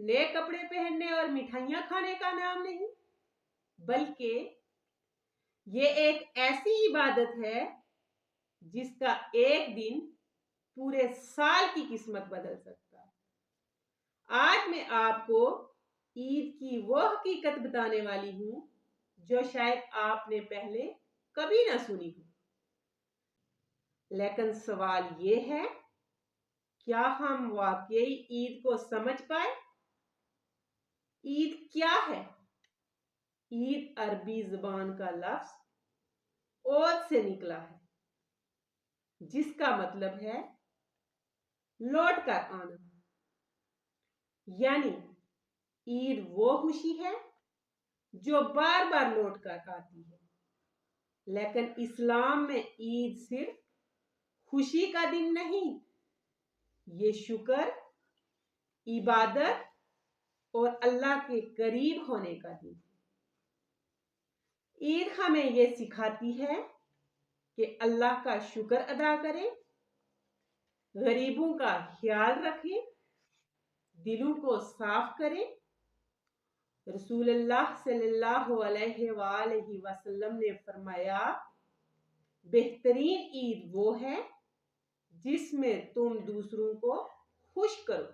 نئے کپڑے پہننے اور مٹھائیاں کھانے کا نام نہیں، بلکہ یہ ایک ایسی عبادت ہے جس کا ایک دن پورے سال کی قسمت بدل سکتا ہے۔ آج میں آپ کو عید کی وہ حقیقت بتانے والی ہوں جو شاید آپ نے پہلے کبھی نہ سنی ہو، لیکن سوال یہ ہے، کیا ہم واقعی عید کو سمجھ پائے؟ عید کیا ہے؟ عید عربی زبان کا لفظ عود سے نکلا ہے، جس کا مطلب ہے لوٹ کر آنا۔ یعنی عید وہ خوشی ہے جو بار بار لوٹ کر آتی ہے، لیکن اسلام میں عید صرف خوشی کا دن نہیں، یہ شکر، عبادت اور اللہ کے قریب ہونے کا دن ہے۔ عید ہمیں یہ سکھاتی ہے کہ اللہ کا شکر ادا کریں، غریبوں کا خیال رکھیں، دلوں کو صاف کریں۔ رسول اللہ صلی اللہ علیہ وآلہ وسلم نے فرمایا، بہترین عید وہ ہے جس میں تم دوسروں کو خوش کرو۔